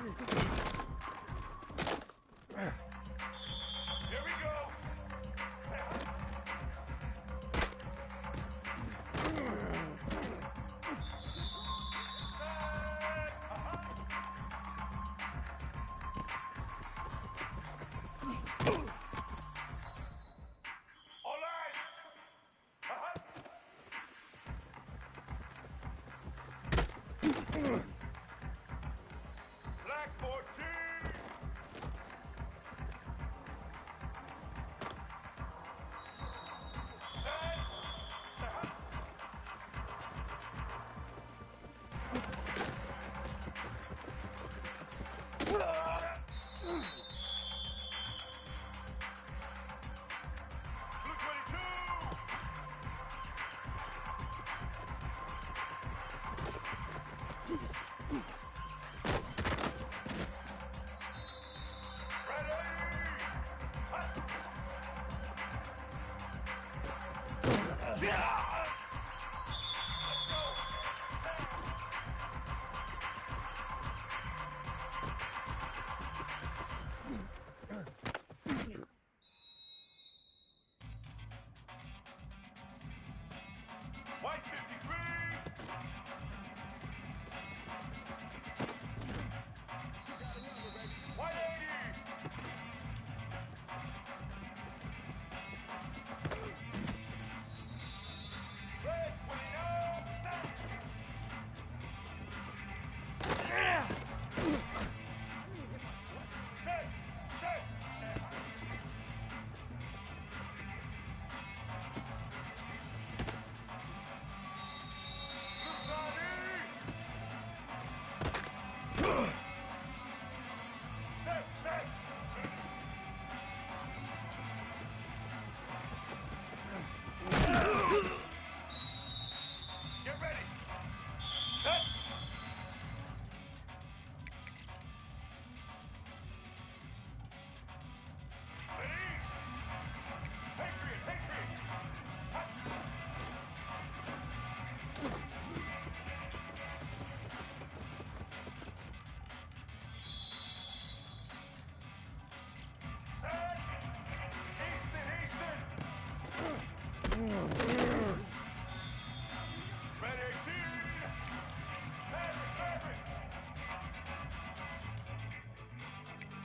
Here we go. Black 14! White 53! White 80! Red 29! Set! Set! Get ready! Set! Ready! Patriot! Patriot! Set! Easton! Easton! Red 18! Maverick! Maverick!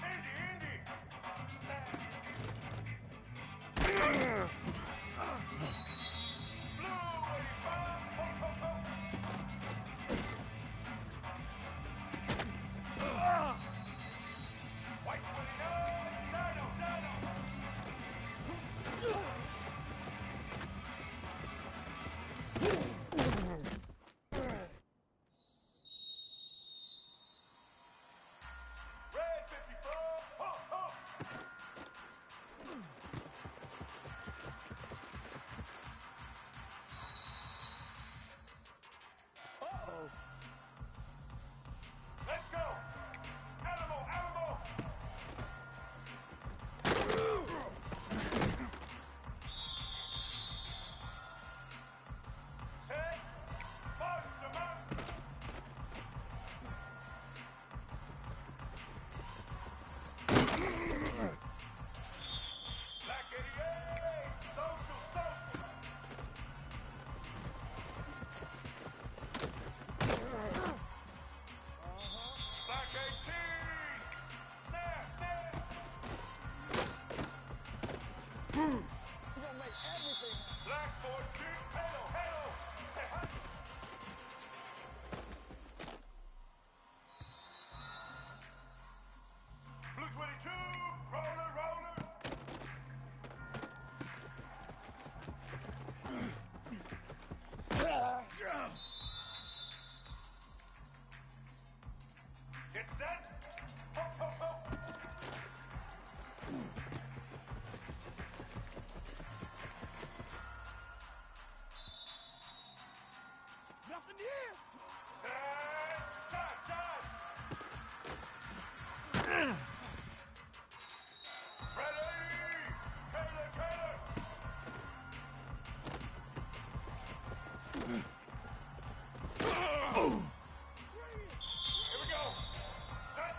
Indy! Indy! Blue 85! Ho, ho, ho! White 29! Dino! Dino! Red 54! Ho, ho! Uh-oh. Let's go! Animal! Animal! Set! Monster! Monster! Black 88! Social! Social! Black 18! Snap! Snap! We're gonna make everything. Black 14! Hello! Hello! Blue 22! Roller! Roller! Get set! Ho, ho, ho! Nothing here. Set! Time! Time! Ready! Taylor! Taylor! Here we go! Set!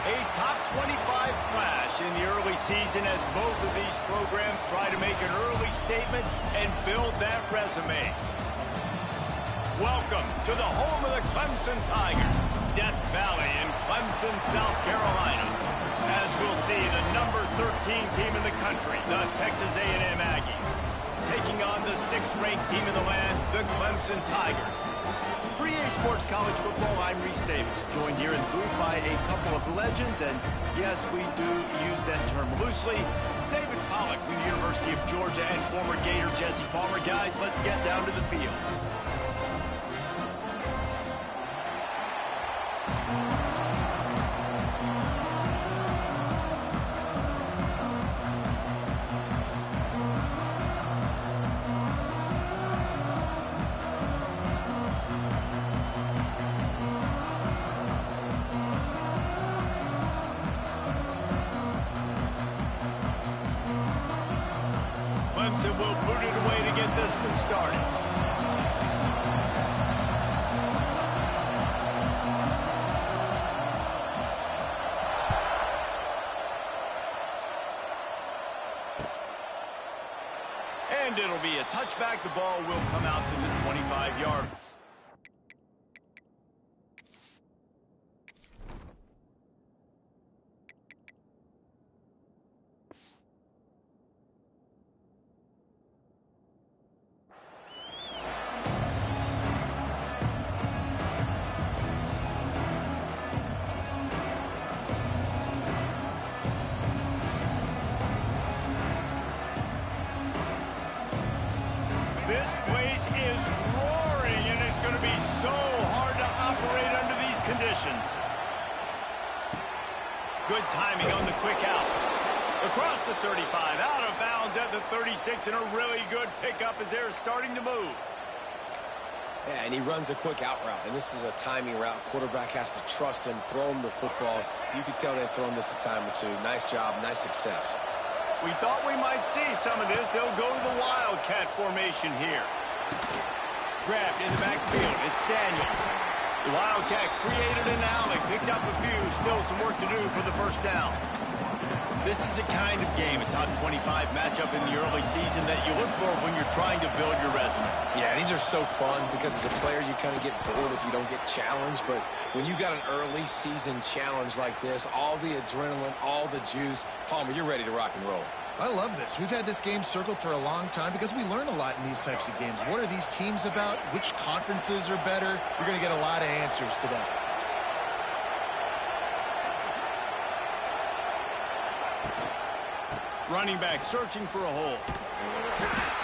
A top 25 clash in the early season as both of these programs try to make an early statement and build that resume. Welcome to the home of the Clemson Tigers, Death Valley in Clemson, South Carolina. As we'll see, the number 13 team in the country, the Texas A&M Aggies, taking on the 6th-ranked team in the land, the Clemson Tigers. For EA Sports College Football, I'm Reese Davis, joined here in the booth by a couple of legends, and yes, we do use that term loosely. David Pollack from the University of Georgia and former Gator Jesse Palmer. Guys, let's get down to the field. Clemson will boot it away to get this one started. And it'll be a touchback. The ball will come out to the 25-yard. This place is roaring, and it's going to be so hard to operate under these conditions. Good timing on the quick out. Across the 35, out of bounds at the 36, and a really good pickup as they're starting to move. Yeah, and he runs a quick out route, and this is a timing route. Quarterback has to trust him, throw him the football. You can tell they've thrown this a time or two. Nice job, nice success. We thought we might see some of this. They'll go to the Wildcat formation here. Grabbed in the backfield. It's Daniels. The Wildcat created an alley, picked up a few. Still some work to do for the first down. This is the kind of game, a top 25 matchup in the early season that you look for when you're trying to build your resume. Yeah, these are so fun because as a player you kind of get bored if you don't get challenged. But when you got an early season challenge like this, all the adrenaline, all the juice, Palmer, you're ready to rock and roll. I love this. We've had this game circled for a long time because we learn a lot in these types of games. What are these teams about? Which conferences are better? You're going to get a lot of answers today. Running back searching for a hole.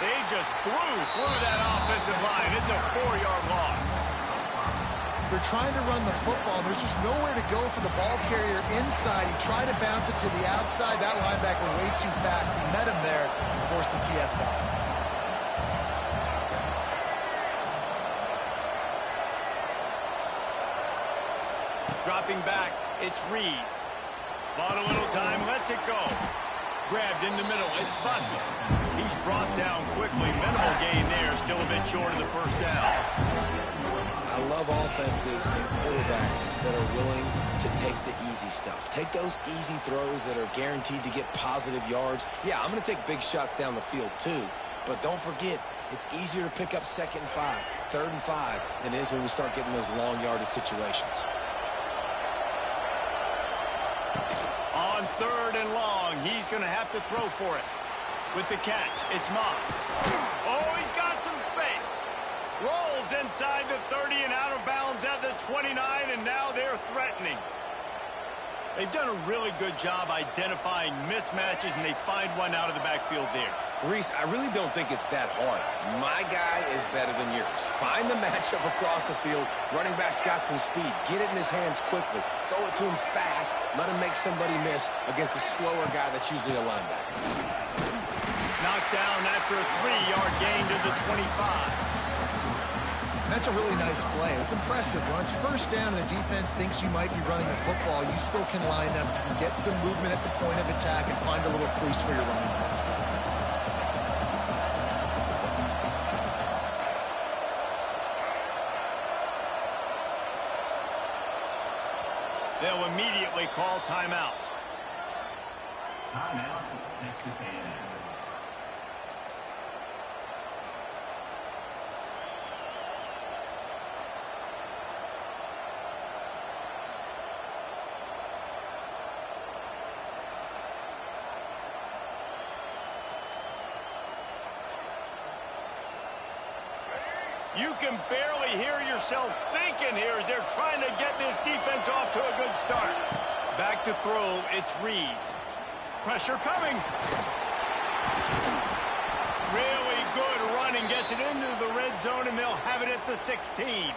They just blew through that offensive line. It's a 4-yard loss. They're trying to run the football. There's just nowhere to go for the ball carrier inside. He tried to bounce it to the outside. That linebacker way too fast. He met him there and forced the TFL. Dropping back, it's Reed. Bought a little time, lets it go. Grabbed in the middle, it's Bussey. He's brought down quickly. Minimal gain there, still a bit short of the first down. I love offenses and quarterbacks that are willing to take the easy stuff. Take those easy throws that are guaranteed to get positive yards. Yeah, I'm going to take big shots down the field too. But don't forget, it's easier to pick up 2nd and 5, 3rd and 5 than it is when we start getting those long yardage situations. On 3rd and long, he's going to have to throw for it. With the catch, it's Moss. Oh, he's got some space. Rolls inside the 30 and out of bounds at the 29, and now they're threatening. They've done a really good job identifying mismatches, and they find one out of the backfield there. Reese, I really don't think it's that hard. My guy is better than yours. Find the matchup across the field. Running back's got some speed. Get it in his hands quickly. Throw it to him fast. Let him make somebody miss against a slower guy that's usually a linebacker. Knocked down after a 3-yard gain to the 25. That's a really nice play. It's impressive. When it's first down and the defense thinks you might be running the football, you still can line up. You can get some movement at the point of attack and find a little crease for your running back. They'll immediately call timeout. Timeout, Texas A&M. You can barely hear yourself thinking here as they're trying to get this defense off to a good start. Back to throw, it's Reed. Pressure coming. Really good running, gets it into the red zone, and they'll have it at the 16.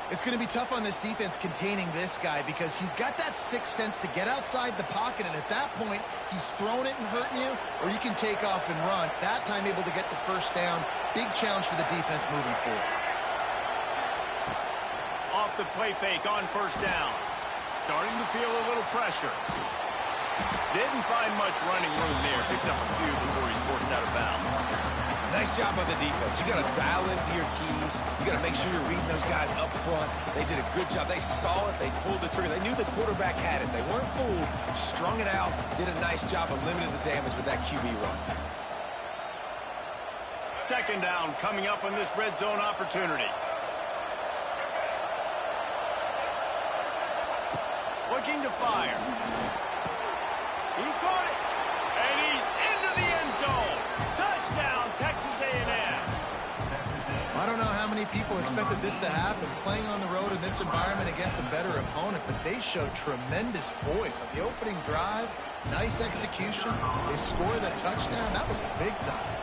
It's going to be tough on this defense containing this guy because he's got that sixth sense to get outside the pocket, and at that point, he's throwing it and hurting you, or you can take off and run. That time able to get the first down. Big challenge for the defense moving forward. Off the play fake on first down. Starting to feel a little pressure. Didn't find much running room there. Picks up a few before he's forced out of bounds. Nice job by the defense. You got to dial into your keys. You got to make sure you're reading those guys up front. They did a good job. They saw it. They pulled the trigger. They knew the quarterback had it. They weren't fooled. Strung it out. Did a nice job of limiting the damage with that QB run. Second down coming up on this red zone opportunity. Looking to fire. He caught it. And he's into the end zone. Touchdown, Texas A&M. I don't know how many people expected this to happen, playing on the road in this environment against a better opponent, but they showed tremendous poise on the opening drive. Nice execution. They scored the touchdown. That was big time.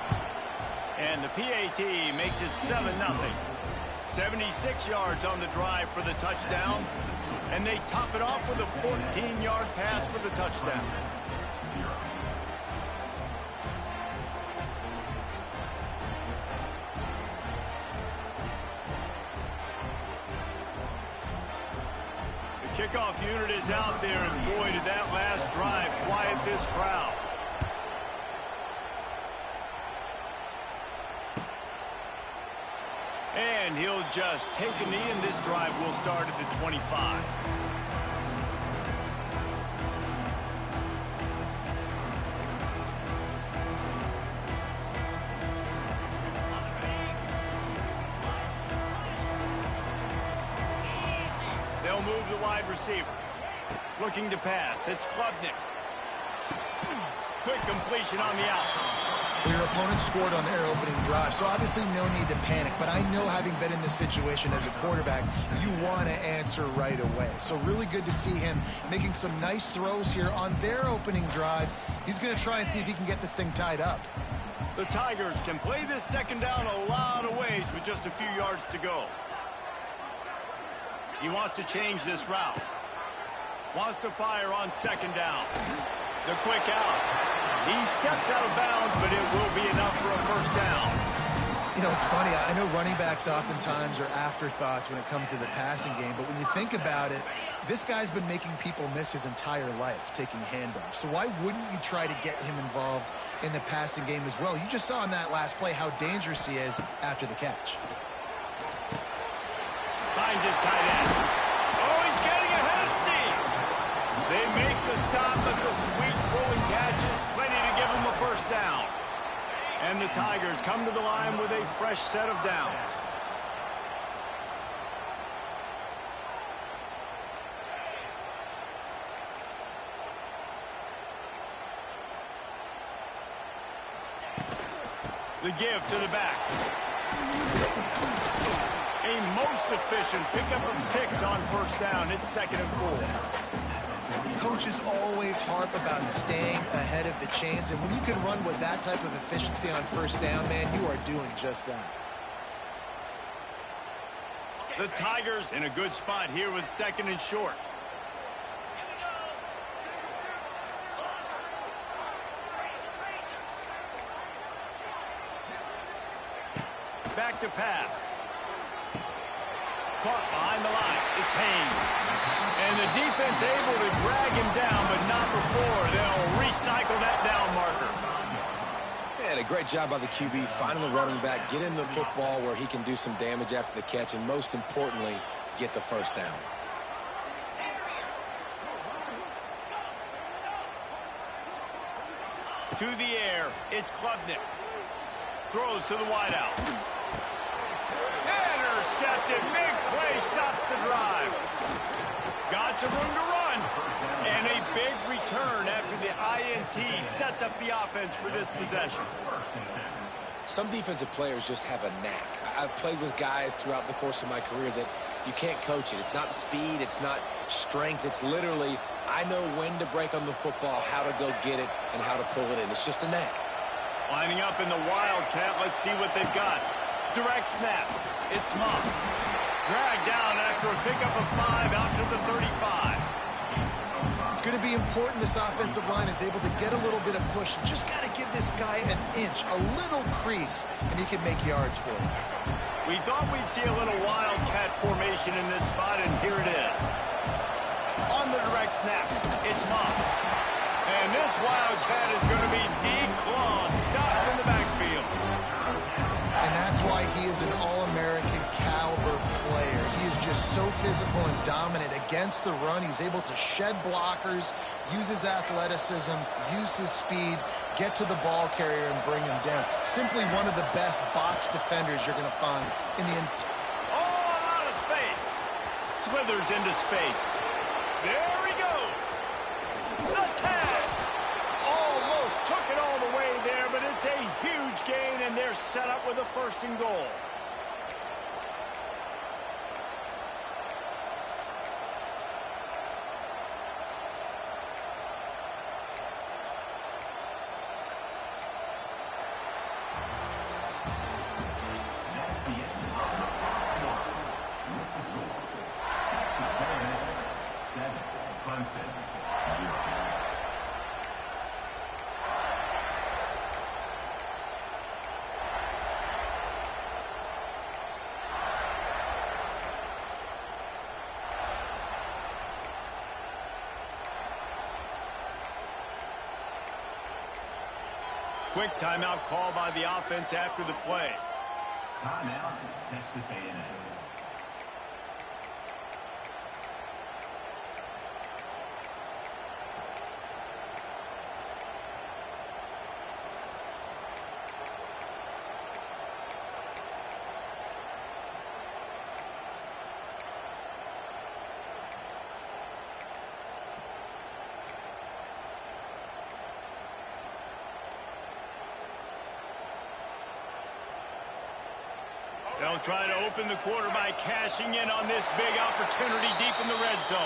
And the PAT makes it 7-0. 76 yards on the drive for the touchdown. And they top it off with a 14-yard pass for the touchdown. The kickoff unit is out there, and boy, did that last drive quiet this crowd. And he'll just take a knee, and this drive will start at the 25. They'll move the wide receiver. Looking to pass. It's Klubnik. Quick completion on the out. Well, your opponent scored on their opening drive, so obviously no need to panic. But I know, having been in this situation as a quarterback, you want to answer right away. So really good to see him making some nice throws here on their opening drive. He's going to try and see if he can get this thing tied up. The Tigers can play this second down a lot of ways with just a few yards to go. He wants to change this route. Wants to fire on second down. The quick out. He steps out of bounds, but it will be enough for a first down. You know, it's funny. I know running backs oftentimes are afterthoughts when it comes to the passing game, but when you think about it, this guy's been making people miss his entire life taking handoffs. So why wouldn't you try to get him involved in the passing game as well? You just saw in that last play how dangerous he is after the catch. Finds his tight end. Oh, he's getting ahead of steam. They make the stop, but the sweet rolling catch is plenty to give him a first down. And the Tigers come to the line with a fresh set of downs. The give to the back. A most efficient pickup of 6 on first down. It's 2nd and 4. Coaches always harp about staying ahead of the chains, and when you can run with that type of efficiency on first down, man, you are doing just that. The Tigers in a good spot here with 2nd and short. Back to pass. Caught behind the line. It's Haynes. And the defense able to drag him down, but not before they'll recycle that down marker. And a great job by the QB finding the running back, get him the football where he can do some damage after the catch, and most importantly, get the first down. To the air, it's Klubnik. Throws to the wideout. Intercepted. Big play stops the drive. Got some room to run. And a big return after the INT sets up the offense for this possession. Some defensive players just have a knack. I've played with guys throughout the course of my career that you can't coach it. It's not speed. It's not strength. It's literally, I know when to break on the football, how to go get it, and how to pull it in. It's just a knack. Lining up in the Wildcat. Let's see what they've got. Direct snap. It's Moss. Dragged down after a pickup of 5 out to the 35. It's going to be important this offensive line is able to get a little bit of push. Just got to give this guy an inch, a little crease, and he can make yards for it. We thought we'd see a little Wildcat formation in this spot, and here it is. On the direct snap, it's Moss. And this Wildcat is going to be declawed, stopped in the backfield. And that's why he is an All-American caliber player. He is just so physical and dominant against the run. He's able to shed blockers, use his athleticism, use his speed, get to the ball carrier and bring him down. Simply one of the best box defenders you're going to find in the entire... Oh, a lot of space. Slithers into space. There he goes. The tag. Almost took it all the way there, but it's a huge gain, and they're set up with a 1st and goal. Quick timeout call by the offense after the play. Timeout, Texas A&M. They'll try to open the quarter by cashing in on this big opportunity deep in the red zone.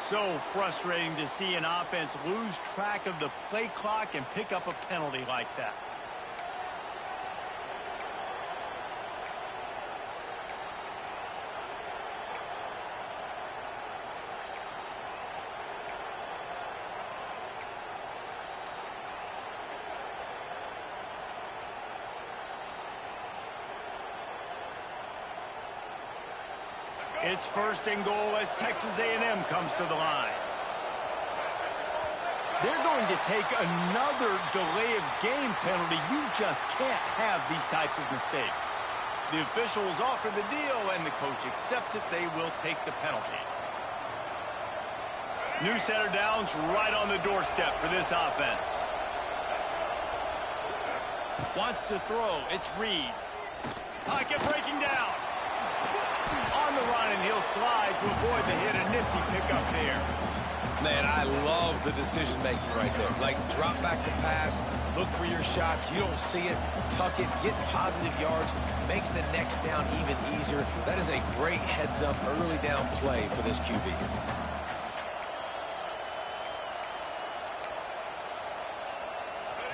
So frustrating to see an offense lose track of the play clock and pick up a penalty like that. It's first and goal as Texas A&M comes to the line. They're going to take another delay of game penalty. You just can't have these types of mistakes. The officials offer the deal, and the coach accepts it. They will take the penalty. New set of downs right on the doorstep for this offense. Wants to throw. It's Reed. Pocket breaking down. On the run, and he'll slide to avoid the hit. A nifty pickup there. Man, I love the decision-making right there. Like, drop back the pass, look for your shots. You don't see it, tuck it, get positive yards, makes the next down even easier. That is a great heads-up early down play for this QB.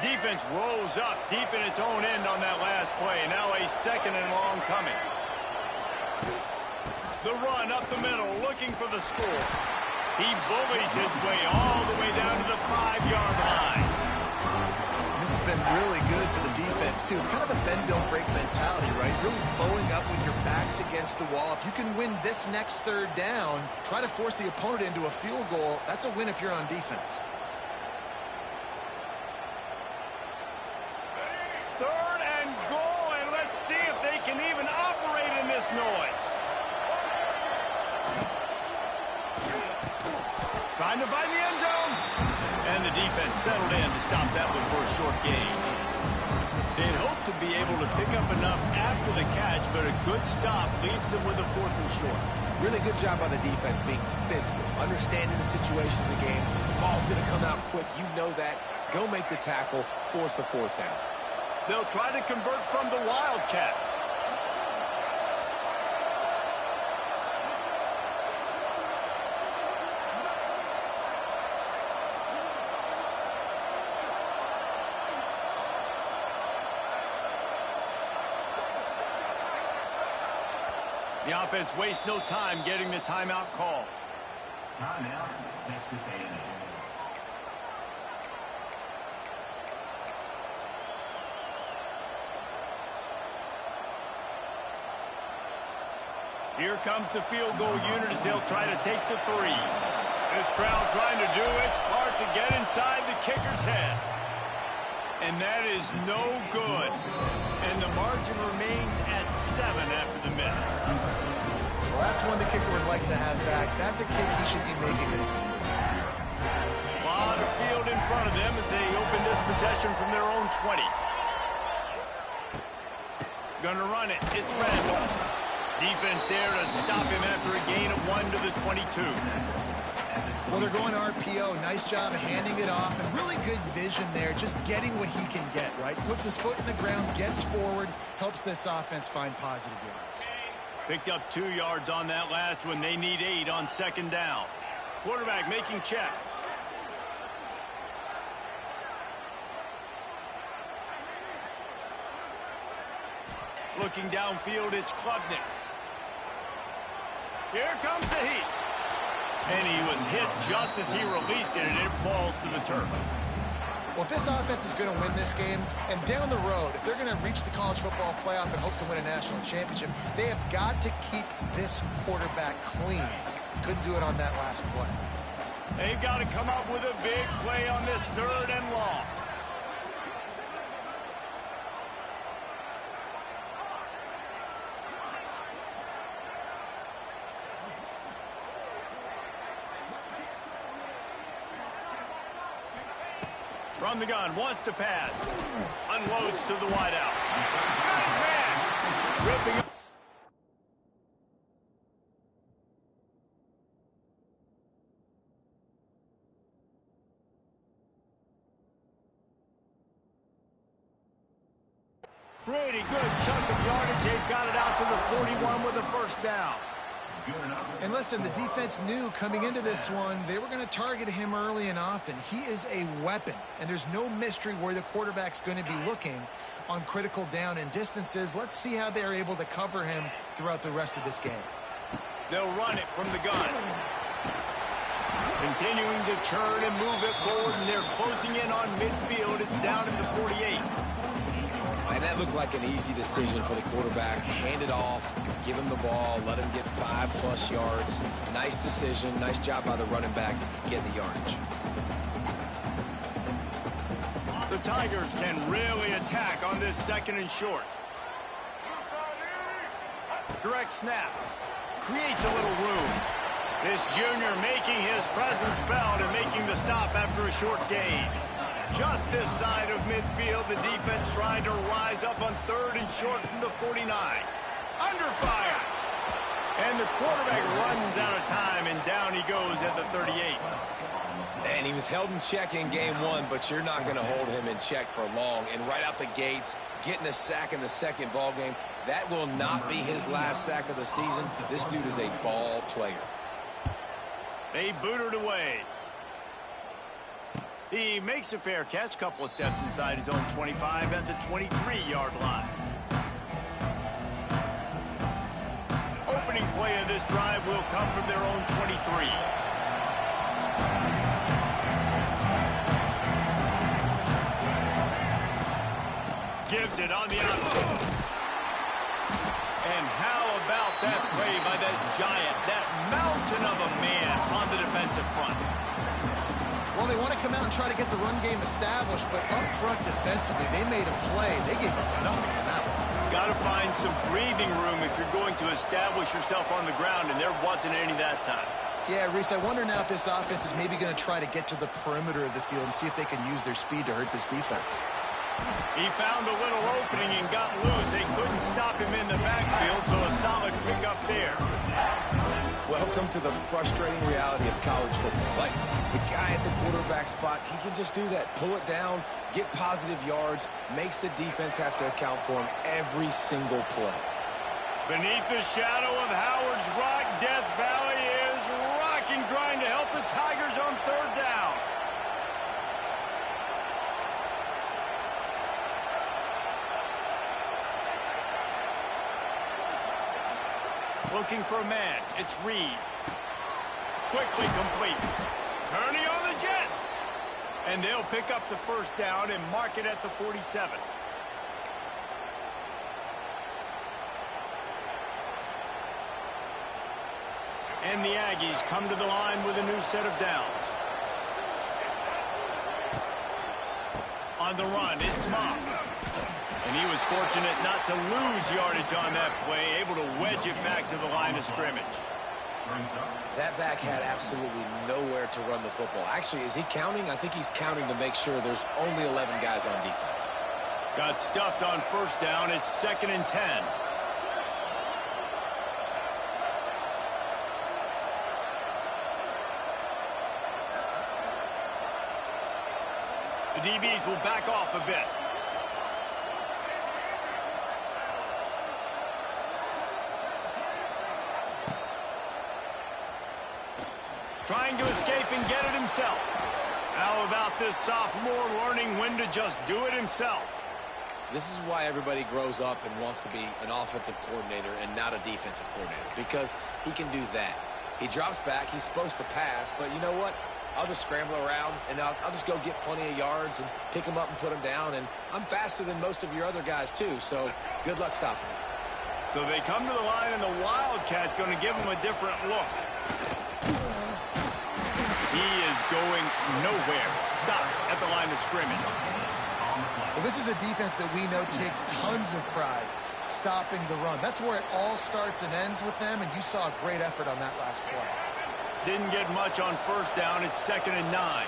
Defense rolls up deep in its own end on that last play. Now a second and long coming. The run up the middle, looking for the score. He bullies his way all the way down to the 5-yard line. This has been really good for the defense, too. It's kind of a bend-don't-break mentality, right? Really bowing up with your backs against the wall. If you can win this next third down, try to force the opponent into a field goal. That's a win if you're on defense. Third and goal, and let's see if they can even operate in this noise. Trying to find the end zone. And the defense settled in to stop that one for a short gain. They'd hoped to be able to pick up enough after the catch, but a good stop leaves them with a 4th and short. Really good job by the defense being physical, understanding the situation of the game. The ball's going to come out quick. You know that. Go make the tackle, force the 4th down. They'll try to convert from the Wildcat. The offense wastes no time getting the timeout call. Timeout, Texas A&M. Here comes the field goal unit as they'll try to take the 3. This crowd trying to do its part to get inside the kicker's head. And that is no good. And the margin remains at 7 after the miss. Well, that's one the kicker would like to have back. That's a kick he should be making in his sleep. A lot of field in front of them as they open this possession from their own 20. Gonna run it. It's Randall. Defense there to stop him after a gain of 1 to the 22. Well, they're going RPO. Nice job of handing it off, and really good vision there, just getting what he can get, right? Puts his foot in the ground, gets forward, helps this offense find positive yards. Picked up 2 yards on that last one. They need 8 on 2nd down. Quarterback making checks. Looking downfield, it's Klubnik. Here comes the heat. And he was hit just as he released it, and it falls to the turf. Well, if this offense is going to win this game, and down the road, if they're going to reach the college football playoff and hope to win a national championship, they have got to keep this quarterback clean. Couldn't do it on that last play. They've got to come up with a big play on this 3rd and long. From the gun, wants to pass. Unloads to the wideout. Got his man. Ripping up. Pretty good chunk of yardage. They've got it out to the 41 with a first down. And listen, the defense knew coming into this one, they were going to target him early and often. He is a weapon, and there's no mystery where the quarterback's going to be looking on critical down and distances. Let's see how they're able to cover him throughout the rest of this game. They'll run it from the gun. Continuing to turn and move it forward, and they're closing in on midfield. It's down at the 48. And that looked like an easy decision for the quarterback. Hand it off, give him the ball, let him get 5+ yards. Nice decision. Nice job by the running back getting the yardage. The Tigers can really attack on this second and short. Direct snap. Creates a little room. This junior making his presence felt and making the stop after a short gain. Just this side of midfield, the defense trying to rise up on third and short from the 49. Under fire. And the quarterback runs out of time, and down he goes at the 38. And he was held in check in game one, but you're not going to hold him in check for long. And right out the gates, getting a sack in the second ball game, that will not be his last sack of the season. This dude is a ball player. They boot it away. He makes a fair catch, couple of steps inside his own 25 at the 23-yard line. Opening play of this drive will come from their own 23. Gives it on the option. And how about that play by that giant, that mountain of a man on the defensive front? Well, they want to come out and try to get the run game established, but up front defensively, they made a play. They gave up nothing on that one. Got to find some breathing room if you're going to establish yourself on the ground, and there wasn't any that time. Yeah, Reese, I wonder now if this offense is maybe going to try to get to the perimeter of the field and see if they can use their speed to hurt this defense. He found a little opening and got loose. They couldn't stop him in the backfield, so a solid pickup there. Welcome to the frustrating reality of college football. Like, the guy at the quarterback spot, he can just do that. Pull it down, get positive yards, makes the defense have to account for him every single play. Beneath the shadow of Howard's Rock, Death Valley is rocking, trying to help the Tigers on third down. Looking for a man. It's Reed. Quickly complete. Turning on the Jets. And they'll pick up the first down and mark it at the 47. And the Aggies come to the line with a new set of downs. On the run, it's Moss. And he was fortunate not to lose yardage on that play, able to wedge it back to the line of scrimmage. That back had absolutely nowhere to run the football. Actually, is he counting? I think he's counting to make sure there's only 11 guys on defense. Got stuffed on first down. It's 2nd and 10. The DBs will back off a bit. Trying to escape and get it himself. How about this sophomore learning when to just do it himself? This is why everybody grows up and wants to be an offensive coordinator and not a defensive coordinator, because he can do that. He drops back. He's supposed to pass, but you know what? I'll just scramble around, and I'll just go get plenty of yards and pick them up and put them down, and I'm faster than most of your other guys, too, so good luck stopping him. So they come to the line, and the Wildcat going to give him a different look. He is going nowhere. Stop at the line of scrimmage. Well, this is a defense that we know takes tons of pride stopping the run. That's where it all starts and ends with them, and you saw a great effort on that last play. Didn't get much on first down. It's 2nd and 9.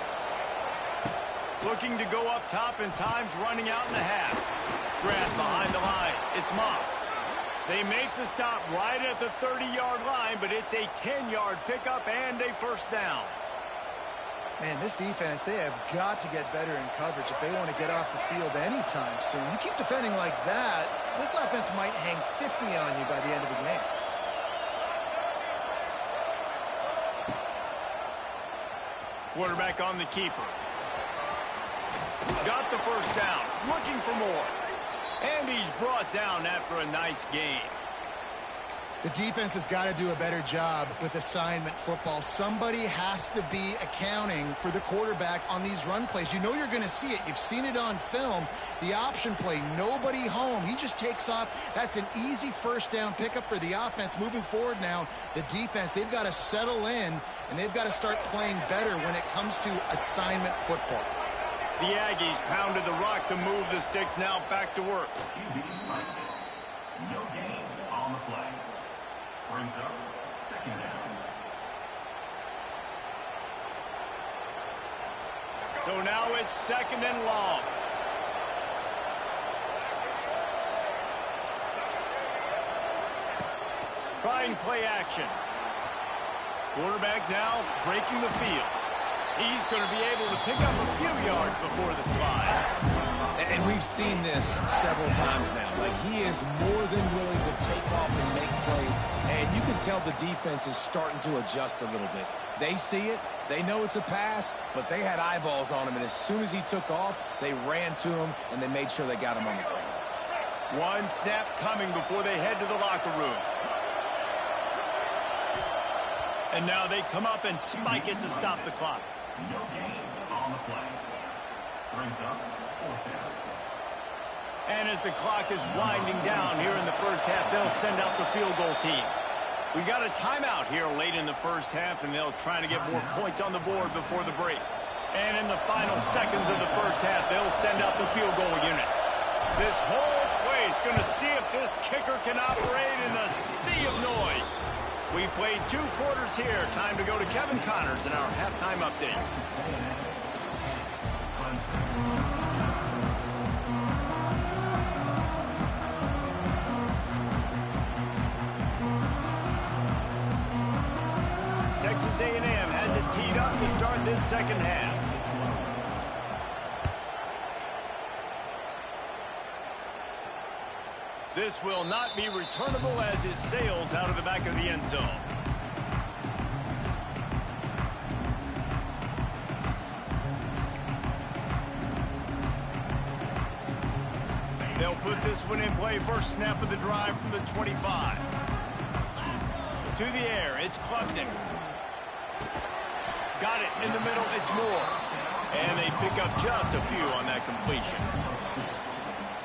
Looking to go up top, and time's running out in the half. Grab behind the line. It's Moss. They make the stop right at the 30-yard line, but it's a 10-yard pickup and a first down. Man, this defense, they have got to get better in coverage if they want to get off the field anytime soon. You keep defending like that, this offense might hang 50 on you by the end of the game. Quarterback on the keeper. Got the first down. Looking for more. And he's brought down after a nice gain. The defense has got to do a better job with assignment football. Somebody has to be accounting for the quarterback on these run plays. You know you're going to see it. You've seen it on film. The option play, nobody home. He just takes off. That's an easy first down pickup for the offense. Moving forward now, the defense, they've got to settle in, and they've got to start playing better when it comes to assignment football. The Aggies pounded the rock to move the sticks. Now back to work. QB slices it. No gain on the play. Brings up second down. So now it's second and long. Trying play action. Quarterback now breaking the field. He's going to be able to pick up a few yards before the slide. And we've seen this several times now. Like, he is more than willing to take off and make plays. And you can tell the defense is starting to adjust a little bit. They see it. They know it's a pass, but they had eyeballs on him. And as soon as he took off, they ran to him, and they made sure they got him on the ground. One snap coming before they head to the locker room. And now they come up and spike it to stop the clock. No gain on the play. Brings up fourth down. And as the clock is winding down here in the first half, they'll send out the field goal team. We got a timeout here late in the first half, and they'll try to get more points on the board before the break. And in the final seconds of the first half, they'll send out the field goal unit. This whole place going to see if this kicker can operate in the sea of noise. We've played 2 quarters here. Time to go to Kevin Connors in our halftime update. Texas A&M has it teed up to start this second half. This will not be returnable as it sails out of the back of the end zone. They'll put this one in play. First snap of the drive from the 25. To the air, it's Klubnik. Got it in the middle, it's Moore. And they pick up just a few on that completion.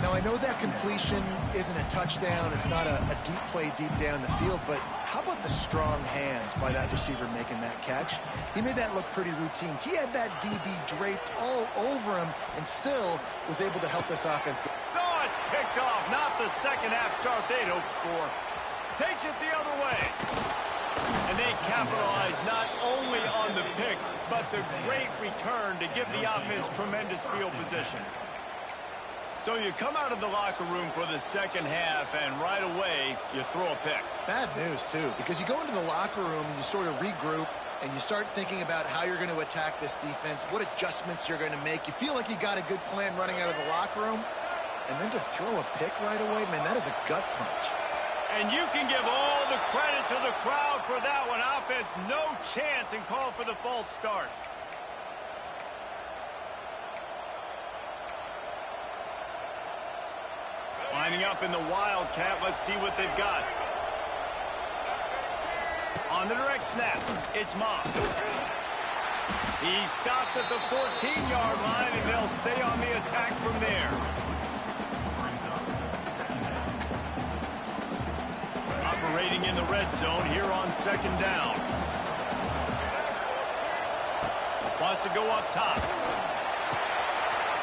Now, I know that completion isn't a touchdown. It's not a deep play deep down the field, but how about the strong hands by that receiver making that catch? He made that look pretty routine. He had that DB draped all over him and still was able to help this offense get. Oh, it's picked off. Not the second half start they'd hoped for. Takes it the other way. And they capitalize not only on the pick, but the great return to give the offense tremendous field position. So you come out of the locker room for the second half, and right away, you throw a pick. Bad news, too, because you go into the locker room and you sort of regroup, and you start thinking about how you're going to attack this defense, what adjustments you're going to make. You feel like you got a good plan running out of the locker room, and then to throw a pick right away, man, that is a gut punch. And you can give all the credit to the crowd for that one. Offense, no chance, and call for the false start. Lining up in the Wildcat. Let's see what they've got. On the direct snap, it's Moss. He stopped at the 14-yard line, and they'll stay on the attack from there. Operating in the red zone here on second down. Wants to go up top.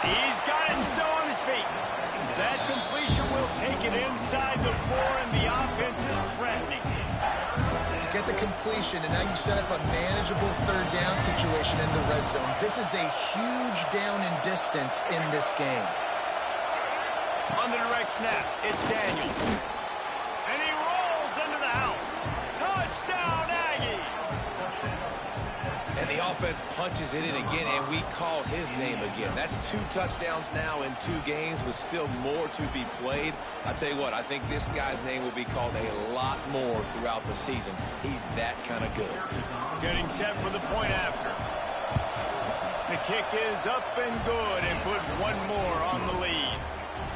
He's got it and still on his feet. That completion will take it inside the 4, and the offense is threatening. You get the completion, and now you set up a manageable third down situation in the red zone. This is a huge down in distance in this game. On the direct snap, it's Daniels. And he rolls into the house. Touchdown, Aggies! And the offense punches it in again, and we call his name again. That's 2 touchdowns now in 2 games with still more to be played. I tell you what, I think this guy's name will be called a lot more throughout the season. He's that kind of good. Getting set for the point after. The kick is up and good and put one more on the lead.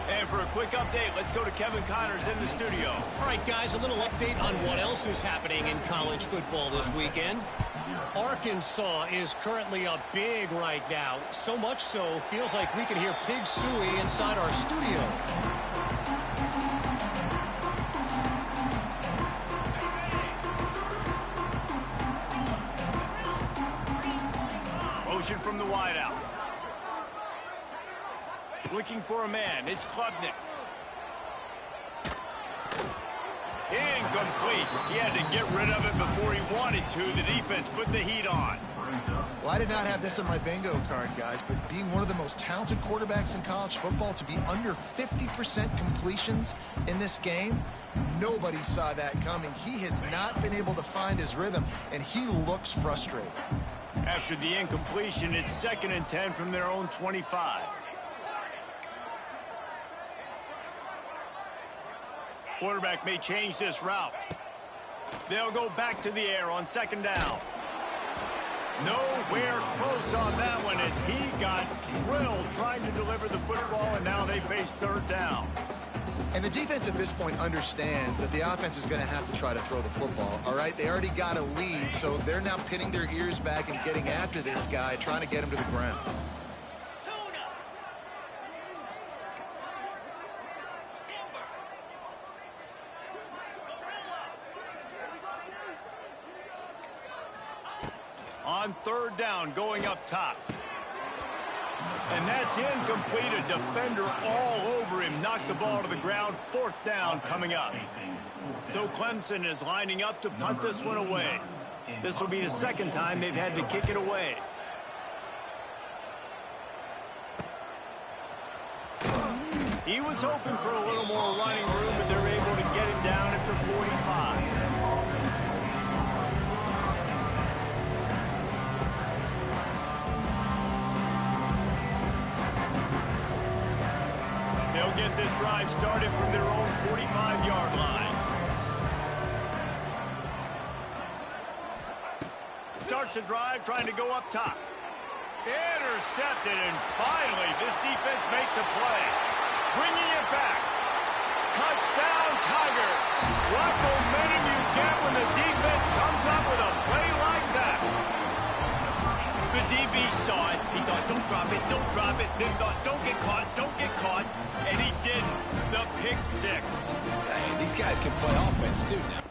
And for a quick update, let's go to Kevin Connors in the studio. All right, guys, a little update on what else is happening in college football this weekend. Arkansas is currently up big right now. So much so, feels like we can hear Pig Suey inside our studio. Motion from the wideout. Looking for a man. It's Klubnik. Incomplete. He had to get rid of it before he wanted to. The defense put the heat on. Well, I did not have this on my bingo card, guys, but being one of the most talented quarterbacks in college football, to be under 50% completions in this game, nobody saw that coming. He has not been able to find his rhythm, and he looks frustrated. After the incompletion, it's 2nd and 10 from their own 25. Quarterback may change this route. They'll go back to the air on 2nd down. Nowhere close on that one as he got drilled trying to deliver the football, and now they face 3rd down. And the defense at this point understands that the offense is going to have to try to throw the football, all right? They already got a lead, so they're now pinning their ears back and getting after this guy, trying to get him to the ground. On 3rd down, going up top. And that's incomplete. A defender all over him. Knocked the ball to the ground. 4th down coming up. So Clemson is lining up to punt this one away. This will be the 2nd time they've had to kick it away. He was hoping for a little more running room, but they're able to get him down at the 45. They'll get this drive started from their own 45-yard line. Starts a drive trying to go up top. Intercepted, and finally this defense makes a play. Bringing it back. Touchdown, Tiger. What momentum you get when the defense comes up with a play like that. The DB saw it. He thought, don't drop it, don't drop it. Then thought, don't get caught, don't get caught. And he didn't. The pick 6. Hey, these guys can play offense too now.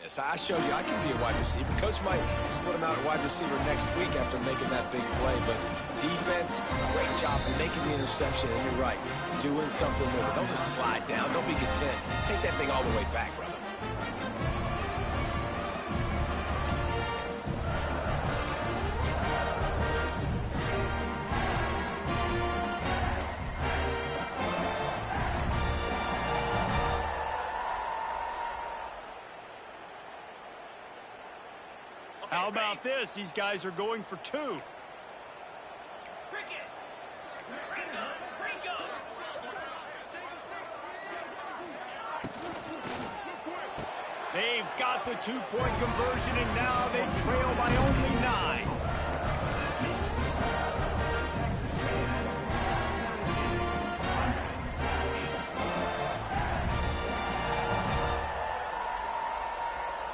Yes, I showed you I can be a wide receiver. Coach might split him out at wide receiver next week after making that big play. But defense, great job making the interception. And you're right, doing something with it. Don't just slide down. Don't be content. Take that thing all the way back, brother. How about this? These guys are going for 2. They've got the 2-point conversion, and now they trail by only 9.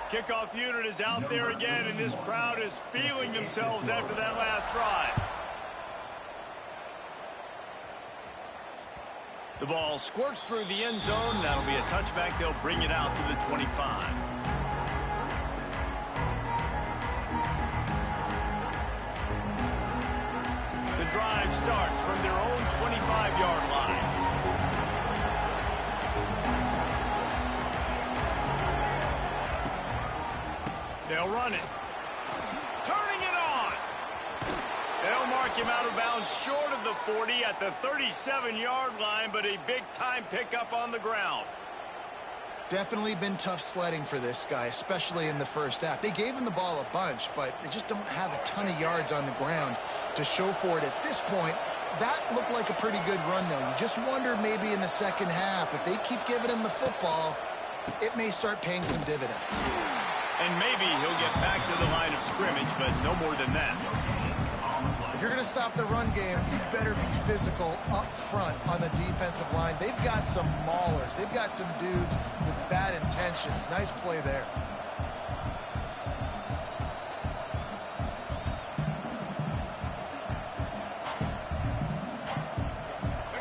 Kickoff unit is out there again, and this crowd is feeling themselves after that last drive. The ball squirts through the end zone. That'll be a touchback. They'll bring it out to the 25. The drive starts from their own 25-yard line. They'll run it. Turning it on. They'll mark him out of bounds short of the 40 at the 37-yard line, but a big-time pickup on the ground. Definitely been tough sledding for this guy, especially in the first half. They gave him the ball a bunch, but they just don't have a ton of yards on the ground to show for it at this point. That looked like a pretty good run, though. You just wonder maybe in the second half, if they keep giving him the football, it may start paying some dividends. And maybe he'll get back to the line of scrimmage, but no more than that. If you're going to stop the run game, you better be physical up front on the defensive line. They've got some maulers. They've got some dudes with bad intentions. Nice play there.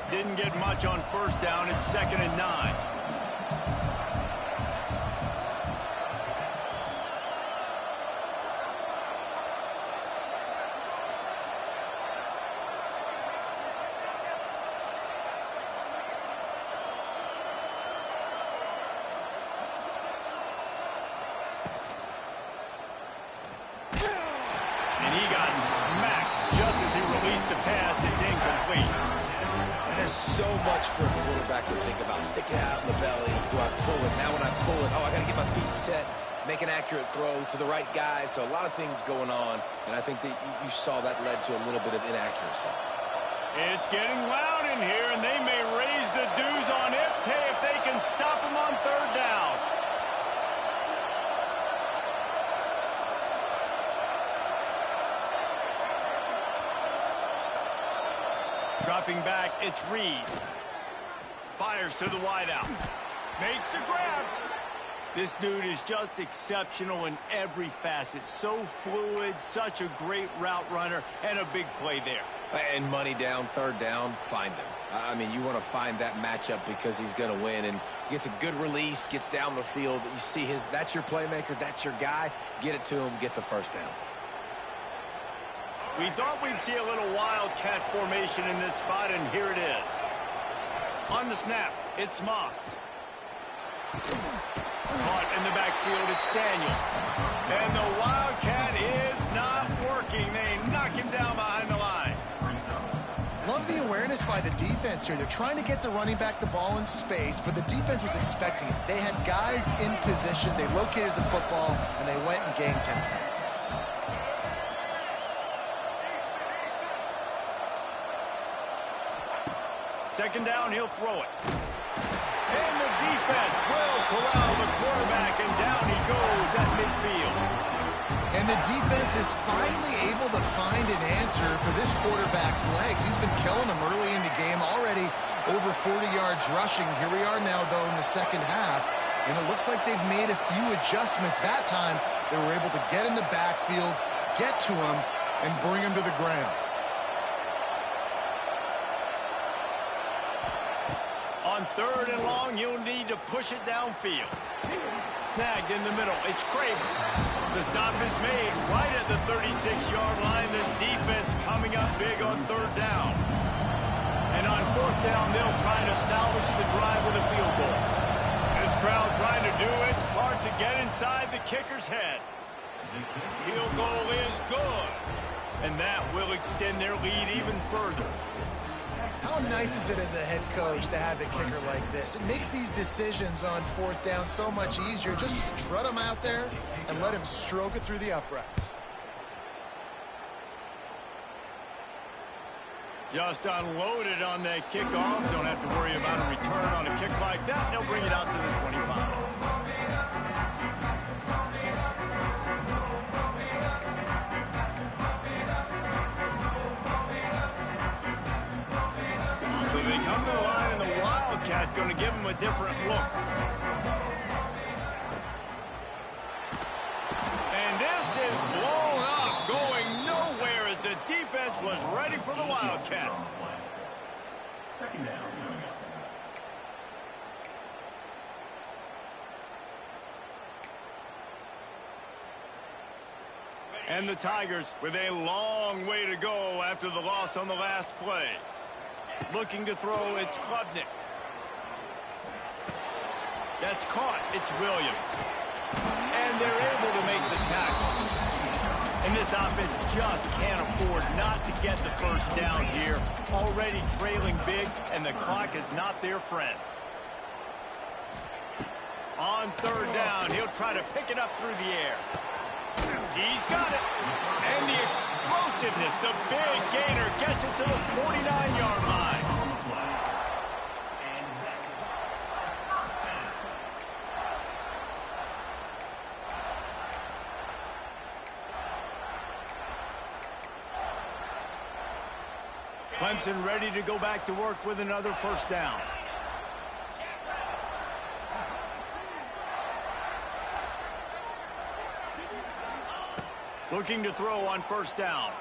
Didn't get much on first down. It's 2nd and 9. And he got smacked just as he released the pass. It's incomplete. There's so much for a quarterback to think about. Stick it out in the belly. Do I pull it? Now when I pull it, I got to get my feet set, make an accurate throw to the right guy. So a lot of things going on, and I think that you saw that led to a little bit of inaccuracy. It's getting loud in here, and they may raise the dues on Ipte if they can stop him on 3rd down. Dropping back, it's Reed. Fires to the wideout. Makes the grab. This dude is just exceptional in every facet. So fluid, such a great route runner, and a big play there. And money down, 3rd down, find him. I mean, you want to find that matchup because he's going to win, and gets a good release, gets down the field. You see that's your playmaker, that's your guy. Get it to him, get the 1st down. We thought we'd see a little wildcat formation in this spot, and here it is. On the snap, it's Moss. Caught in the backfield, it's Daniels. And the wildcat is not working. They knock him down behind the line. Love the awareness by the defense here. They're trying to get the running back the ball in space, but the defense was expecting it. They had guys in position. They located the football, and they went and gang tackled. 2nd down, he'll throw it. And the defense will corral the quarterback, and down he goes at midfield. And the defense is finally able to find an answer for this quarterback's legs. He's been killing them early in the game, already over 40 yards rushing. Here we are now, though, in the second half, and it looks like they've made a few adjustments. That time, they were able to get in the backfield, get to him, and bring him to the ground. On 3rd and long, you'll need to push it downfield. Snagged in the middle. It's Craven. The stop is made right at the 36-yard line. The defense coming up big on 3rd down. And on 4th down, they'll try to salvage the drive with a field goal. This crowd trying to do its part to get inside the kicker's head. Field goal is good. And that will extend their lead even further. How nice is it as a head coach to have a kicker like this? It makes these decisions on 4th down so much easier. Just strut him out there and let him stroke it through the uprights. Just unloaded on that kickoff. Don't have to worry about a return on a kick like that. They'll bring it out to the 25. So they come to the line, and the Wildcat going to give them a different look. And this is blown up, going nowhere as the defense was ready for the Wildcat. 2nd down. And the Tigers with a long way to go after the loss on the last play. Looking to throw, it's Klubnik. That's caught, it's Williams. And and they're able to make the tackle. And this offense just can't afford not to get the first down here. Already trailing big, and the clock is not their friend. On third down, he'll try to pick it up through the air. He's got it. And the explosiveness, the big gainer, gets it to the 49-yard line. Clemson ready to go back to work with another first down. Looking to throw on first down.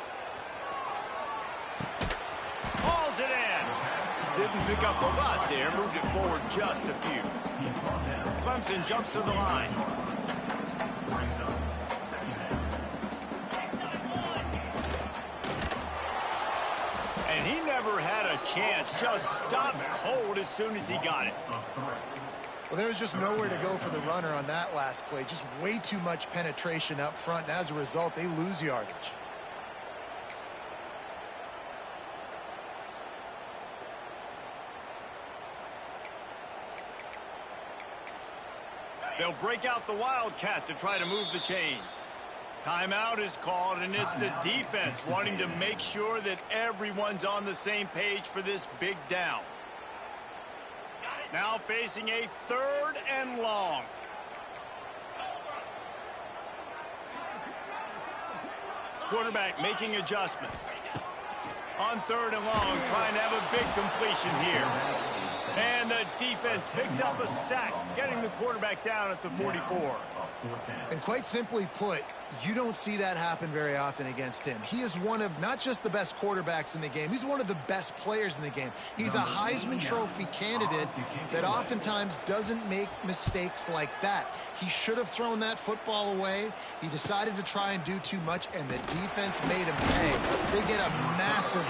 Hauls it in. Didn't pick up a lot there. Moved it forward just a few. Clemson jumps to the line. And he never had a chance. Just stopped cold as soon as he got it. Well, there was just nowhere to go for the runner on that last play. Just way too much penetration up front, and as a result, they lose yardage. They'll break out the Wildcat to try to move the chains. Timeout is called, and it's the defense wanting to make sure that everyone's on the same page for this big down. Now facing a third and long. Quarterback making adjustments. On third and long, trying to have a big completion here. And the defense picks up a sack, getting the quarterback down at the 44. And quite simply put, you don't see that happen very often against him. He is one of not just the best quarterbacks in the game, he's one of the best players in the game. He's a Heisman Trophy candidate that oftentimes doesn't make mistakes like that. He should have thrown that football away. He decided to try and do too much, and the defense made him pay. They get a massive,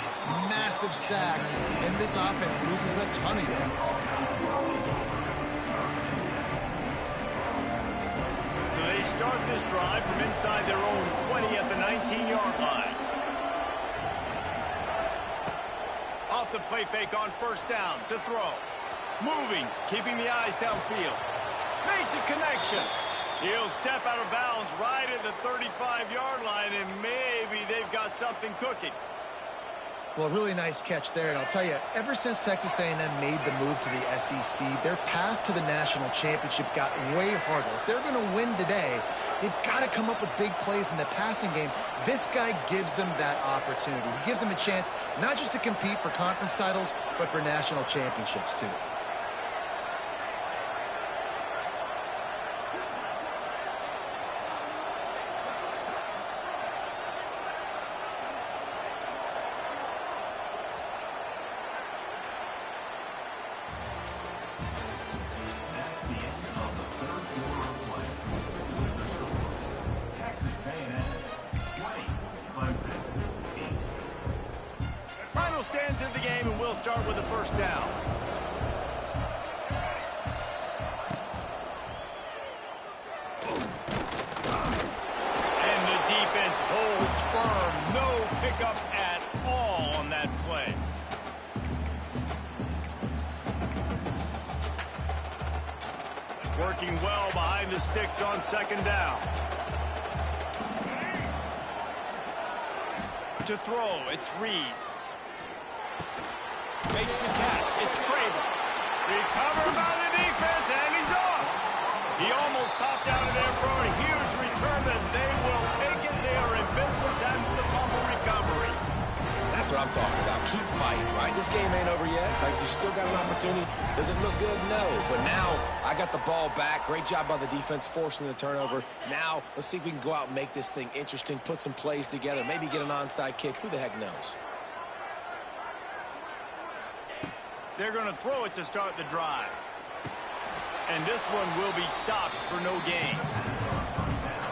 massive sack, and this offense loses a ton of yards. So they start this drive from inside their own 20 at the 19-yard line. Off the play fake on first down to throw. Moving, keeping the eyes downfield. Makes a connection. He'll step out of bounds right at the 35-yard line, and maybe they've got something cooking. Well, really nice catch there, and I'll tell you, ever since Texas A&M made the move to the SEC, their path to the national championship got way harder. If they're going to win today, they've got to come up with big plays in the passing game. This guy gives them that opportunity. He gives them a chance not just to compete for conference titles, but for national championships, too. Stands in the game, and we'll start with the first down. And the defense holds firm. No pickup at all on that play. Working well behind the sticks on second down. To throw, it's Reed. Makes the catch. It's Craven. Recovered by the defense, and he's off. He almost popped out of there for a huge return, but they will take it. They are in business after the fumble recovery. That's what I'm talking about. Keep fighting, right? This game ain't over yet. Like, you still got an opportunity. Does it look good? No. But now, I got the ball back. Great job by the defense forcing the turnover. Now, let's see if we can go out and make this thing interesting, put some plays together, maybe get an onside kick. Who the heck knows? They're going to throw it to start the drive. And this one will be stopped for no gain.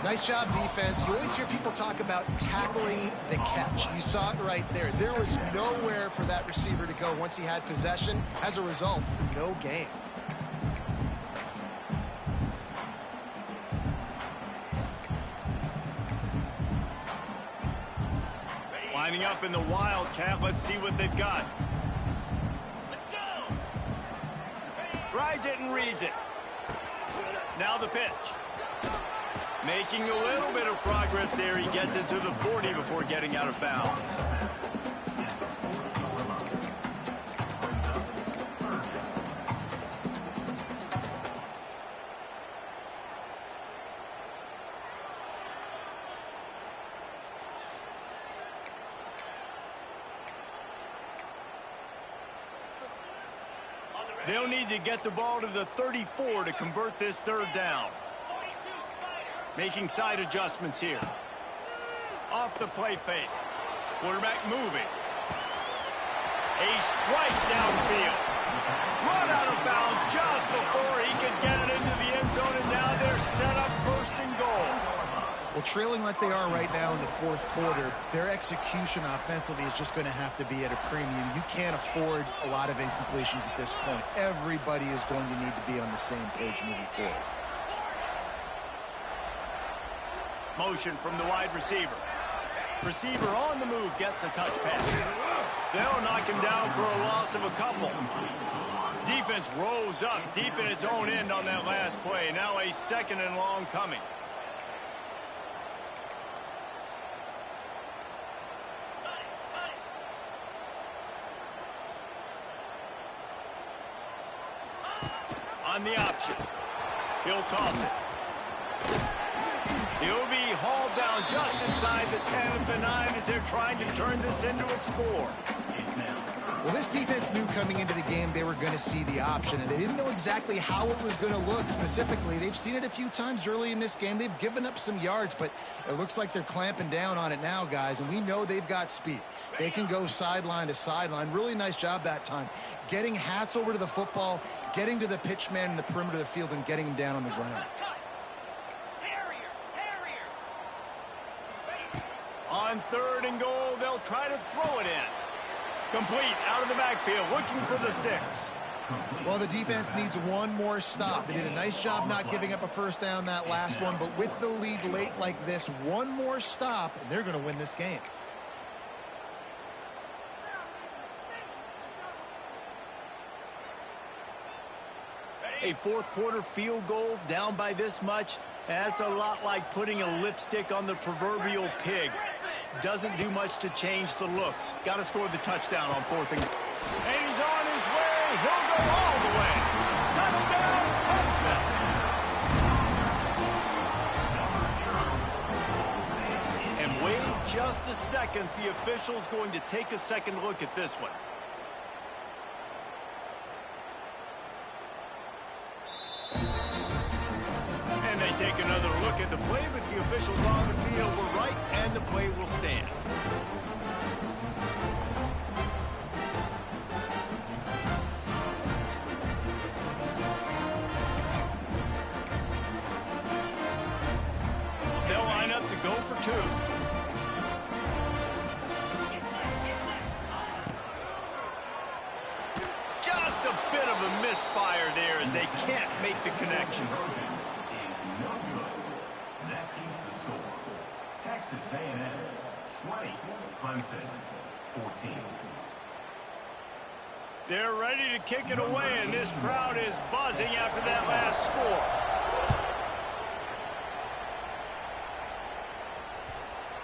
Nice job, defense. You always hear people talk about tackling the catch. You saw it right there. There was nowhere for that receiver to go once he had possession. As a result, no gain. Lining up in the Wildcat. Let's see what they've got. Let's go. Rides it and reads it. Now the pitch. Making a little bit of progress there. He gets it to the 40 before getting out of bounds. They'll need to get the ball to the 34 to convert this third down. Making side adjustments here. Off the play fake. Quarterback moving. A strike downfield. Run out of bounds just before he could get it into the end zone, and now they're set up first and goal. Well, trailing like they are right now in the fourth quarter, their execution offensively is just going to have to be at a premium. You can't afford a lot of incompletions at this point. Everybody is going to need to be on the same page moving forward. Motion from the wide receiver. Receiver on the move gets the touch pass. They'll knock him down for a loss of a couple. Defense rolls up deep in its own end on that last play. Now a second and long coming. On the option. He'll toss it. He'll be hauled down just inside the 10 at the 9 as they're trying to turn this into a score. Well, this defense knew coming into the game they were going to see the option, and they didn't know exactly how it was going to look specifically. They've seen it a few times early in this game. They've given up some yards, but it looks like they're clamping down on it now, guys, and we know they've got speed. They can go sideline to sideline. Really nice job that time. Getting Hats over to the football, getting to the pitch man in the perimeter of the field, and getting him down on the ground. On third and goal, they'll try to throw it in. Complete out of the backfield, looking for the sticks. Well, the defense needs one more stop. They did a nice job not giving up a first down that last one, but with the lead late like this, one more stop, and they're going to win this game. A fourth quarter field goal down by this much, that's a lot like putting a lipstick on the proverbial pig. Doesn't do much to change the looks. Got to score the touchdown on fourth and he's on his way. He'll go all the way. Touchdown, Clemson. And wait just a second. The official's going to take a second look at this one. And they take another look at the play, but the officials on the field were right, and the play will stand. They'll line up to go for two. Just a bit of a misfire there as they can't make the connection. That keeps the score. Texas A&M 20, Clemson 14. They're ready to kick it away, and this crowd is buzzing after that last score.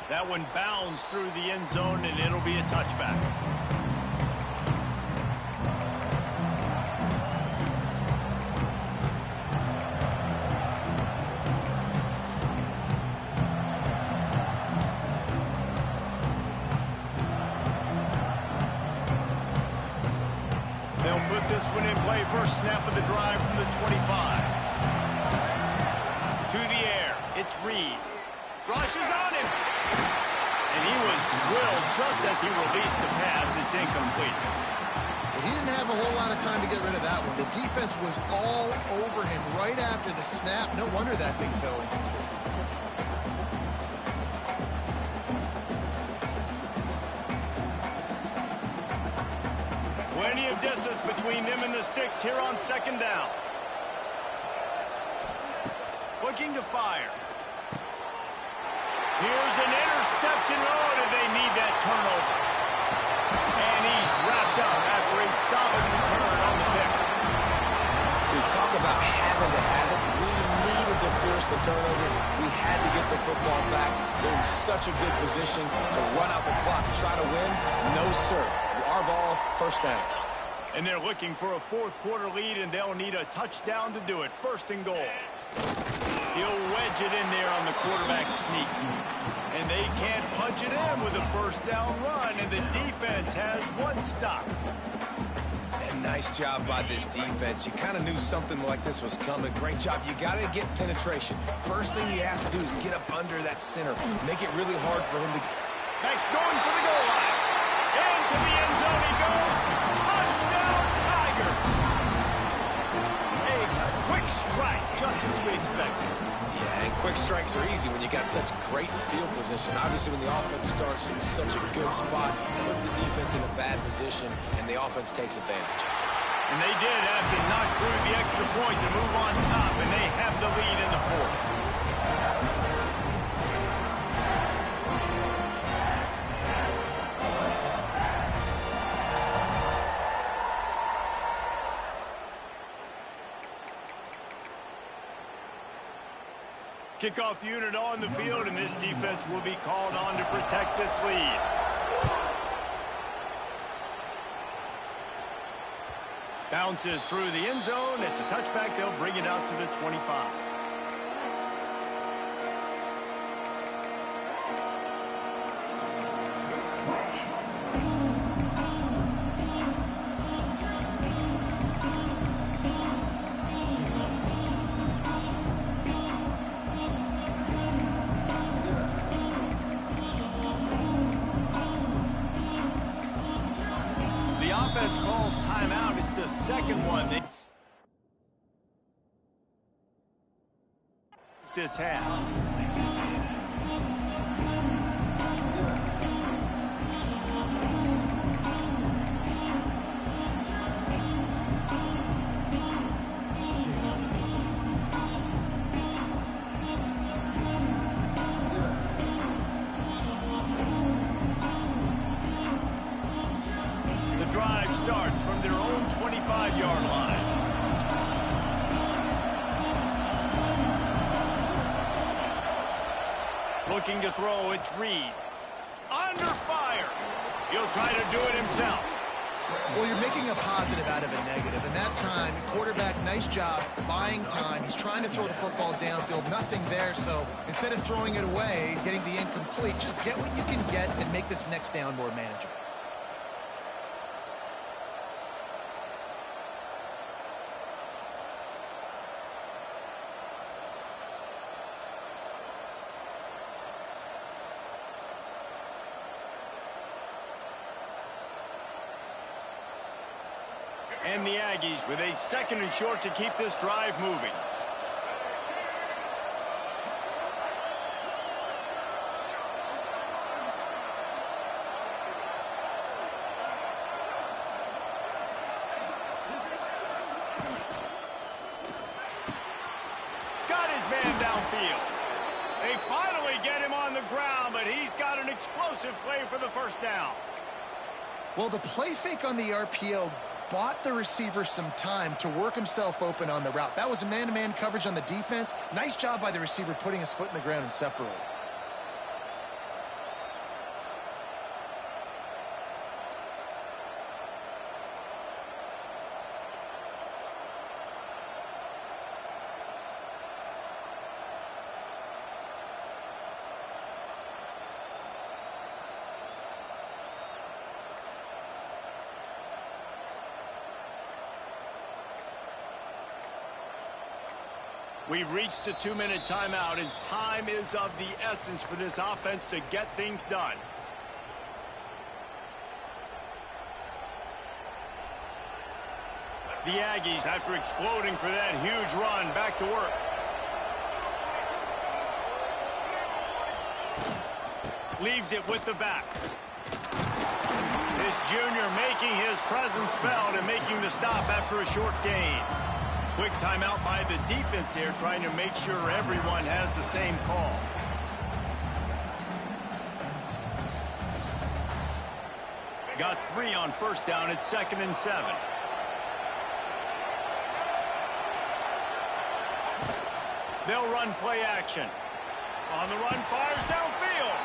That one bounds through the end zone, and it'll be a touchback. They'll put this one in play. First snap of the drive from the 25. To the air. It's Reed. Rushes on him. And he was drilled just as he released the pass. It's incomplete. Well, he didn't have a whole lot of time to get rid of that one. The defense was all over him right after the snap. No wonder that thing fell incomplete. Plenty of distance between them and the sticks here on second down. Looking to fire. Here's an interception. Oh, did they need that turnover? And he's wrapped up after a solid return on the pick. We talk about having to have it. We needed to force the turnover. We had to get the football back. They're in such a good position to run out the clock and try to win. No, sir. Our ball, first down. And they're looking for a fourth-quarter lead, and they'll need a touchdown to do it. First and goal. He'll wedge it in there on the quarterback sneak. And they can't punch it in with a first-down run, and the defense has one stop. And nice job by this defense. You kind of knew something like this was coming. Great job. You got to get penetration. First thing you have to do is get up under that center. Make it really hard for him to... Max going for the goal line. Into the end zone he goes. Touchdown, Tiger. A quick strike, just as we expected. Yeah, and quick strikes are easy when you got such great field position. Obviously, when the offense starts in such a good spot, it puts the defense in a bad position, and the offense takes advantage. And they did have to knock through the extra point to move on top, and they have the lead in the fourth. Kickoff unit on the field, and this defense will be called on to protect this lead. Bounces through the end zone. It's a touchback. They'll bring it out to the 25. Offense calls timeout. It's the second one. This half. Drive starts from their own 25-yard line. Looking to throw, it's Reed. Under fire. He'll try to do it himself. Well, you're making a positive out of a negative, and that time, quarterback, nice job buying time. He's trying to throw the football downfield, nothing there, so instead of throwing it away, getting the incomplete, just get what you can get and make this next down more manageable. And the Aggies with a second and short to keep this drive moving. Got his man downfield. They finally get him on the ground, but he's got an explosive play for the first down. Well, the play fake on the RPO bought the receiver some time to work himself open on the route. That was a man-to-man coverage on the defense. Nice job by the receiver putting his foot in the ground and separating. We've reached the 2-minute timeout, and time is of the essence for this offense to get things done. The Aggies, after exploding for that huge run, back to work. Leaves it with the back. This junior making his presence felt and making the stop after a short gain. Quick timeout by the defense there, trying to make sure everyone has the same call. Got 3 on first down. It's 2nd and 7. They'll run play action. On the run, fires downfield.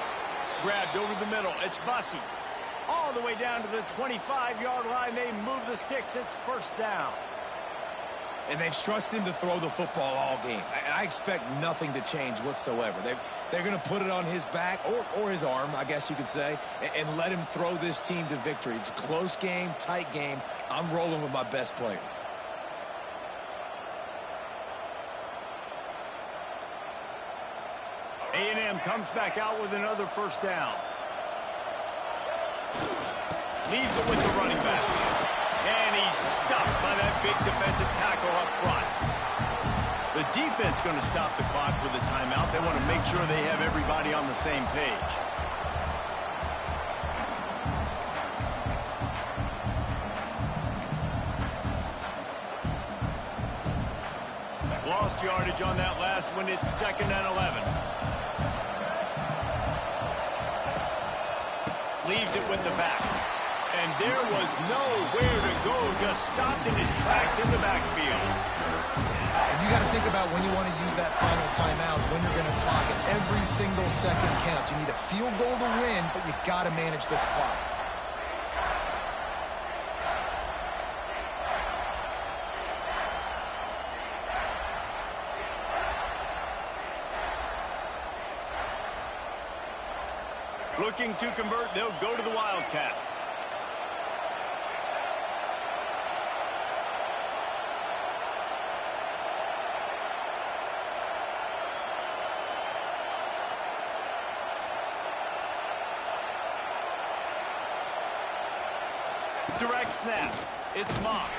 Grabbed over the middle. It's Bussey. All the way down to the 25-yard line. They move the sticks. It's 1st down. And they've trusted him to throw the football all game. I expect nothing to change whatsoever. They're going to put it on his back, or his arm, I guess you could say, and let him throw this team to victory. It's a close game, tight game. I'm rolling with my best player. A&M comes back out with another 1st down. Leaves it with the running back. And he's stuffed by that big defensive tackle up front. The defense going to stop the clock with a timeout. They want to make sure they have everybody on the same page. Lost yardage on that last one. It's 2nd and 11. Leaves it with the back. And there was nowhere to go, just stopped in his tracks in the backfield. And you got to think about when you want to use that final timeout, when you're going to clock it. Every single second counts. You need a field goal to win, but you got to manage this clock. Looking to convert, they'll go to the Wildcat. Direct snap. It's Moss.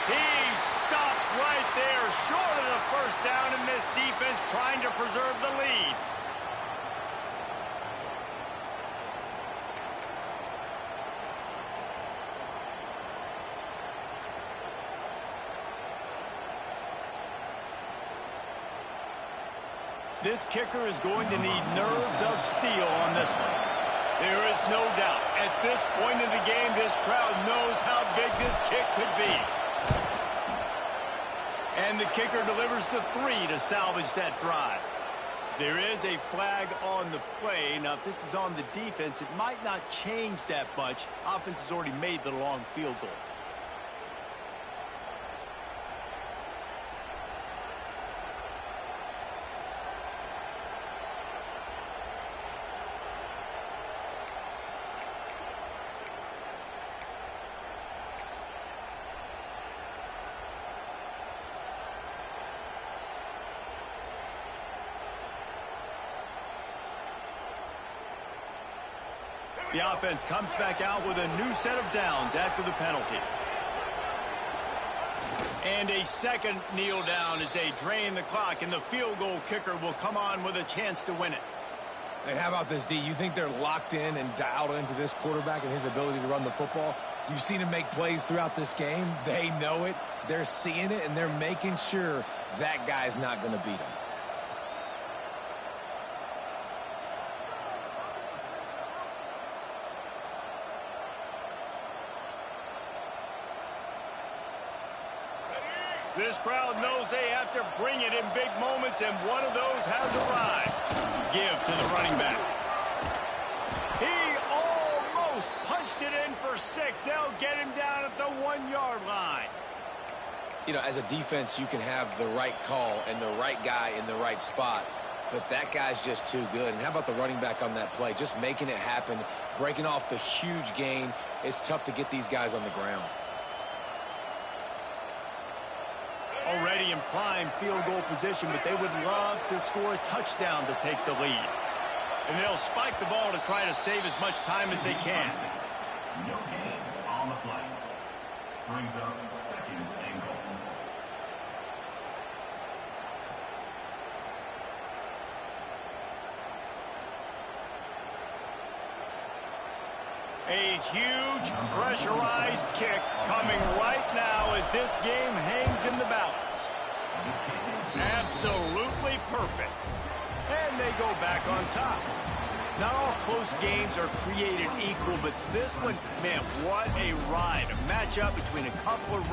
He's stopped right there, short of the 1st down, and this defense trying to preserve the lead. This kicker is going to need nerves of steel on this one. There is no doubt. At this point in the game, this crowd knows how big this kick could be. And the kicker delivers the 3 to salvage that drive. There is a flag on the play. Now, if this is on the defense, it might not change that much. Offense has already made the long field goal. The offense comes back out with a new set of downs after the penalty. And a second kneel down as they drain the clock, and the field goal kicker will come on with a chance to win it. Hey, how about this, D? You think they're locked in and dialed into this quarterback and his ability to run the football? You've seen him make plays throughout this game. They know it. They're seeing it, and they're making sure that guy's not going to beat him. This crowd knows they have to bring it in big moments, and one of those has arrived. Give to the running back. He almost punched it in for 6. They'll get him down at the 1-yard line. You know, as a defense, you can have the right call and the right guy in the right spot, but that guy's just too good. And how about the running back on that play? Just making it happen, breaking off the huge gain. It's tough to get these guys on the ground. Already in prime field goal position, but they would love to score a touchdown to take the lead. And they'll spike the ball to try to save as much time as they can. No gain on the play. Brings up 2nd and goal. A huge pressurized kick coming right now as this game hangs in the balance. Absolutely perfect. And they go back on top. Not all close games are created equal, but this one, man, what a ride. A matchup between a couple of